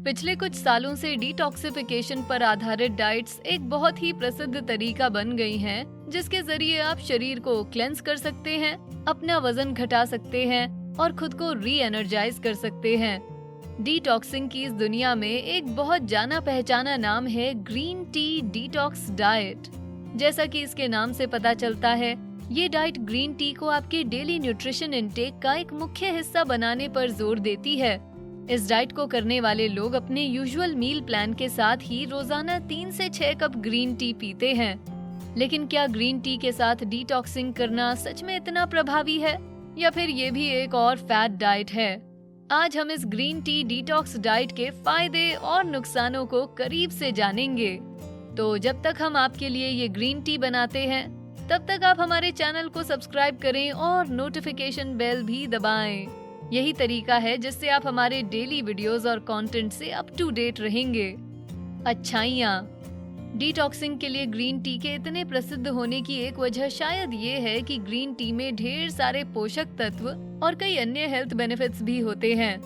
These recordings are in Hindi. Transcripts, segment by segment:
पिछले कुछ सालों से डिटॉक्सिफिकेशन पर आधारित डाइट्स एक बहुत ही प्रसिद्ध तरीका बन गई हैं, जिसके जरिए आप शरीर को क्लेंस कर सकते हैं, अपना वजन घटा सकते हैं और खुद को री एनर्जाइज कर सकते हैं। डिटॉक्सिंग की इस दुनिया में एक बहुत जाना पहचाना नाम है ग्रीन टी डिटॉक्स डाइट। जैसा कि इसके नाम से पता चलता है, ये डाइट ग्रीन टी को आपके डेली न्यूट्रिशन इनटेक का एक मुख्य हिस्सा बनाने पर जोर देती है। इस डाइट को करने वाले लोग अपने यूजुअल मील प्लान के साथ ही रोजाना 3 से 6 कप ग्रीन टी पीते हैं। लेकिन क्या ग्रीन टी के साथ डिटॉक्सिंग करना सच में इतना प्रभावी है, या फिर ये भी एक और फैट डाइट है? आज हम इस ग्रीन टी डिटॉक्स डाइट के फायदे और नुकसानों को करीब से जानेंगे। तो जब तक हम आपके लिए ये ग्रीन टी बनाते हैं, तब तक आप हमारे चैनल को सब्सक्राइब करें और नोटिफिकेशन बेल भी दबाएं। यही तरीका है जिससे आप हमारे डेली वीडियोस और कंटेंट से अप टू डेट रहेंगे। अच्छाइयाँ। डिटॉक्सिंग के लिए ग्रीन टी के इतने प्रसिद्ध होने की एक वजह शायद ये है कि ग्रीन टी में ढेर सारे पोषक तत्व और कई अन्य हेल्थ बेनिफिट्स भी होते हैं।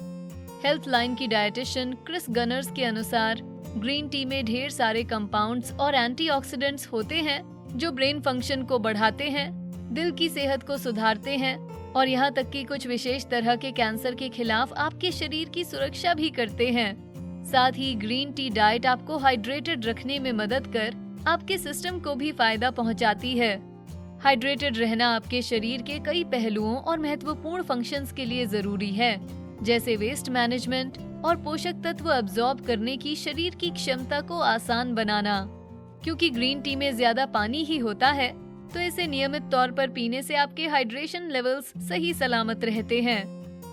हेल्थ लाइन की डायटिशियन क्रिस गनर्स के अनुसार ग्रीन टी में ढेर सारे कंपाउंड्स और एंटीऑक्सीडेंट्स होते हैं जो ब्रेन फंक्शन को बढ़ाते हैं, दिल की सेहत को सुधारते हैं और यहाँ तक कि कुछ विशेष तरह के कैंसर के खिलाफ आपके शरीर की सुरक्षा भी करते हैं। साथ ही ग्रीन टी डाइट आपको हाइड्रेटेड रखने में मदद कर आपके सिस्टम को भी फायदा पहुँचाती है। हाइड्रेटेड रहना आपके शरीर के कई पहलुओं और महत्वपूर्ण फंक्शंस के लिए जरूरी है, जैसे वेस्ट मैनेजमेंट और पोषक तत्व अब्सॉर्ब करने की शरीर की क्षमता को आसान बनाना। क्योंकि ग्रीन टी में ज्यादा पानी ही होता है, तो इसे नियमित तौर पर पीने से आपके हाइड्रेशन लेवल्स सही सलामत रहते हैं।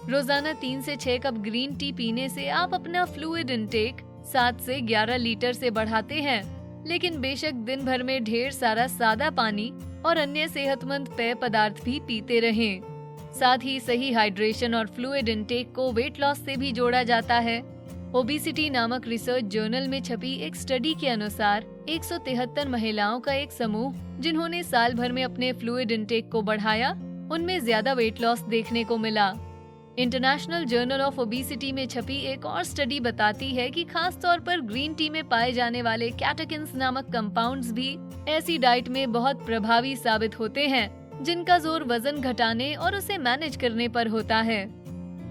रोजाना 3 से 6 कप ग्रीन टी पीने से आप अपना फ्लूइड इंटेक 7 से 11 लीटर से बढ़ाते हैं। लेकिन बेशक दिन भर में ढेर सारा सादा पानी और अन्य सेहतमंद पेय पदार्थ भी पीते रहें। साथ ही सही हाइड्रेशन और फ्लूइड इंटेक को वेट लॉस से भी जोड़ा जाता है। ओबेसिटी नामक रिसर्च जर्नल में छपी एक स्टडी के अनुसार 173 महिलाओं का एक समूह, जिन्होंने साल भर में अपने फ्लूइड इंटेक को बढ़ाया, उनमें ज्यादा वेट लॉस देखने को मिला। इंटरनेशनल जर्नल ऑफ ओबेसिटी में छपी एक और स्टडी बताती है कि खास तौर पर ग्रीन टी में पाए जाने वाले कैटेकिन्स नामक कंपाउंड्स भी ऐसी डाइट में बहुत प्रभावी साबित होते हैं, जिनका जोर वजन घटाने और उसे मैनेज करने पर होता है।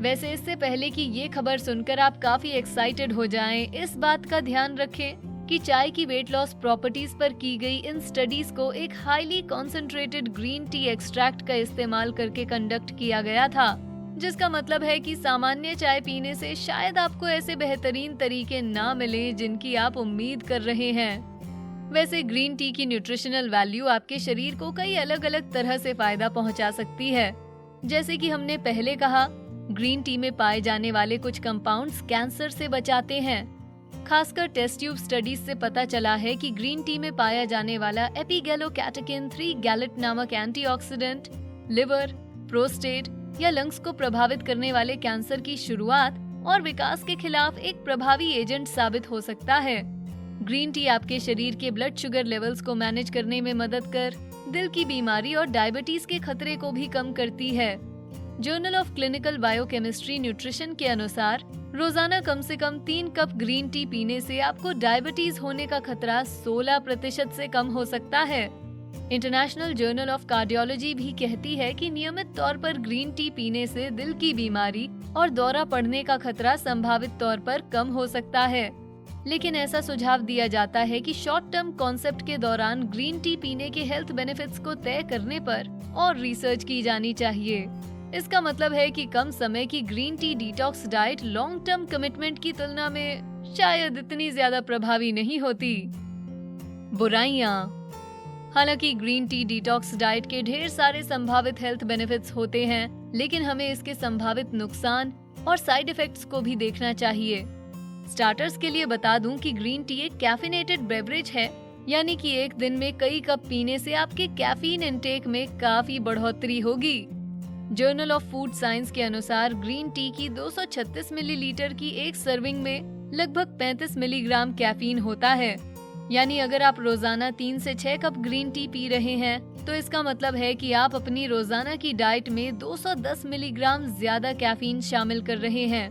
वैसे इससे पहले कि ये खबर सुनकर आप काफी एक्साइटेड हो जाएं, इस बात का ध्यान रखें कि चाय की वेट लॉस प्रॉपर्टीज पर की गई इन स्टडीज को एक highly concentrated green tea extract का इस्तेमाल करके कंडक्ट किया गया था, जिसका मतलब है कि सामान्य चाय पीने से शायद आपको ऐसे बेहतरीन तरीके ना मिले जिनकी आप उम्मीद कर रहे हैं। वैसे ग्रीन टी की न्यूट्रिशनल वैल्यू आपके शरीर को कई अलग अलग तरह से फायदा पहुंचा सकती है। जैसे कि हमने पहले कहा, ग्रीन टी में पाए जाने वाले कुछ कंपाउंड्स कैंसर से बचाते हैं। खासकर टेस्ट ट्यूब स्टडीज से पता चला है कि ग्रीन टी में पाया जाने वाला एपिगैलोकैटेकिन 3 गैलेट नामक एंटीऑक्सीडेंट लिवर, प्रोस्टेट या लंग्स को प्रभावित करने वाले कैंसर की शुरुआत और विकास के खिलाफ एक प्रभावी एजेंट साबित हो सकता है। ग्रीन टी आपके शरीर के ब्लड शुगर लेवल्स को मैनेज करने में मदद कर दिल की बीमारी और डायबिटीज के खतरे को भी कम करती है। Journal of clinical biochemistry nutrition के अनुसार रोजाना कम से कम 3 कप ग्रीन टी पीने से आपको डायबिटीज होने का खतरा 16% से कम हो सकता है। इंटरनेशनल जर्नल ऑफ कार्डियोलॉजी भी कहती है कि नियमित तौर पर ग्रीन टी पीने से दिल की बीमारी और दौरा पड़ने का खतरा संभावित तौर पर कम हो सकता है। लेकिन ऐसा सुझाव दिया जाता है कि शॉर्ट टर्म कॉन्सेप्ट के दौरान ग्रीन टी पीने के हेल्थ बेनिफिट्स को तय करने पर और रिसर्च की जानी चाहिए। इसका मतलब है कि कम समय की green tea detox diet long term commitment की तुलना में शायद इतनी ज्यादा प्रभावी नहीं होती। बुराइयां। हालांकि ग्रीन टी डिटॉक्स डाइट के ढेर सारे संभावित हेल्थ बेनिफिट्स होते हैं, लेकिन हमें इसके संभावित नुकसान और साइड इफेक्ट्स को भी देखना चाहिए। स्टार्टर्स के लिए बता दूं कि ग्रीन टी एक कैफिनेटेड बेवरेज है, यानी कि एक दिन में कई कप पीने से आपके कैफीन इंटेक में काफी बढ़ोतरी होगी। जर्नल ऑफ फूड साइंस के अनुसार ग्रीन टी की 236 मिलीलीटर की एक सर्विंग में लगभग 35 मिलीग्राम कैफीन होता है। यानी अगर आप रोजाना 3 से 6 कप ग्रीन टी पी रहे हैं, तो इसका मतलब है कि आप अपनी रोजाना की डाइट में 210 मिलीग्राम ज्यादा कैफीन शामिल कर रहे हैं।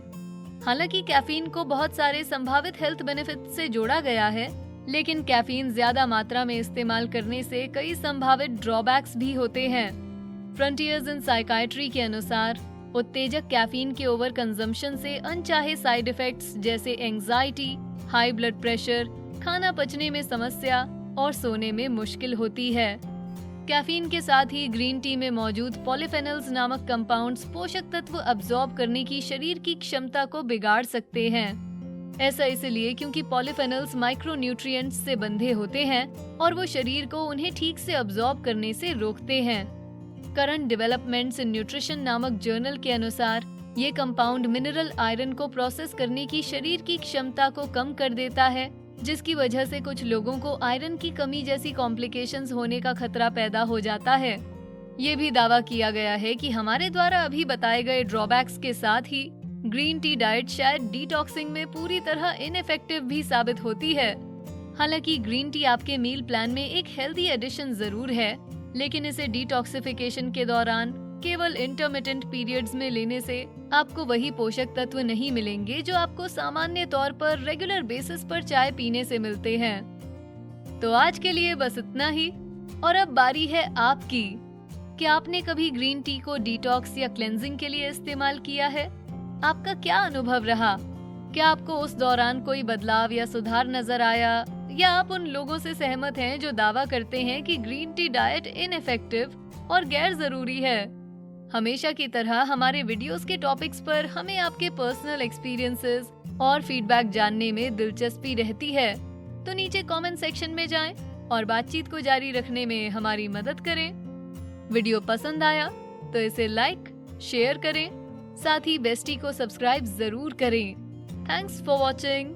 हालांकि कैफीन को बहुत सारे संभावित हेल्थ बेनिफिट से जोड़ा गया है, लेकिन कैफीन ज्यादा मात्रा में इस्तेमाल करने से कई संभावित ड्रॉबैक्स भी होते हैं। फ्रंटियर्स इन साइकाइट्री के अनुसार उत्तेजक कैफीन के ओवर कंजम्पशन से अनचाहे साइड इफेक्ट्स जैसे एंजाइटी, हाई ब्लड प्रेशर, खाना पचने में समस्या और सोने में मुश्किल होती है। कैफीन के साथ ही ग्रीन टी में मौजूद पॉलीफेनल्स नामक कंपाउंड्स पोषक तत्व अब्सॉर्ब करने की शरीर की क्षमता को बिगाड़ सकते हैं। ऐसा इसलिए क्योंकि पॉलीफेनल्स माइक्रोन्यूट्रिएंट्स से बंधे होते हैं और वो शरीर को उन्हें ठीक से अब्सॉर्ब करने से रोकते हैं। करंट डेवलपमेंट्स इन न्यूट्रिशन नामक जर्नल के अनुसार ये कंपाउंड मिनरल आयरन को प्रोसेस करने की शरीर की क्षमता को कम कर देता है, जिसकी वजह से कुछ लोगों को आयरन की कमी जैसी कॉम्प्लिकेशंस होने का खतरा पैदा हो जाता है। ये भी दावा किया गया है कि हमारे द्वारा अभी बताए गए ड्रॉबैक्स के साथ ही ग्रीन टी डाइट शायद डिटॉक्सिंग में पूरी तरह इनइफेक्टिव भी साबित होती है। हालांकि ग्रीन टी आपके मील प्लान में एक हेल्दी एडिशन जरूर है, लेकिन इसे डिटॉक्सिफिकेशन के दौरान केवल इंटरमिटेंट पीरियड्स में लेने से आपको वही पोषक तत्व नहीं मिलेंगे जो आपको सामान्य तौर पर रेगुलर बेसिस पर चाय पीने से मिलते हैं। तो आज के लिए बस इतना ही, और अब बारी है आपकी। क्या आपने कभी ग्रीन टी को डिटॉक्स या क्लेंजिंग के लिए इस्तेमाल किया है? आपका क्या अनुभव रहा? क्या आपको उस दौरान कोई बदलाव या सुधार नजर आया, या आप उन लोगों से सहमत हैं जो दावा करते हैं कि ग्रीन टी डाइट इनइफेक्टिव और गैर जरूरी है? हमेशा की तरह हमारे वीडियोस के टॉपिक्स पर हमें आपके पर्सनल एक्सपीरियंसेस और फीडबैक जानने में दिलचस्पी रहती है, तो नीचे कमेंट सेक्शन में जाएं और बातचीत को जारी रखने में हमारी मदद करें। वीडियो पसंद आया तो इसे लाइक, शेयर करें, साथ ही बेस्टी को सब्सक्राइब जरूर करें। Thanks for watching.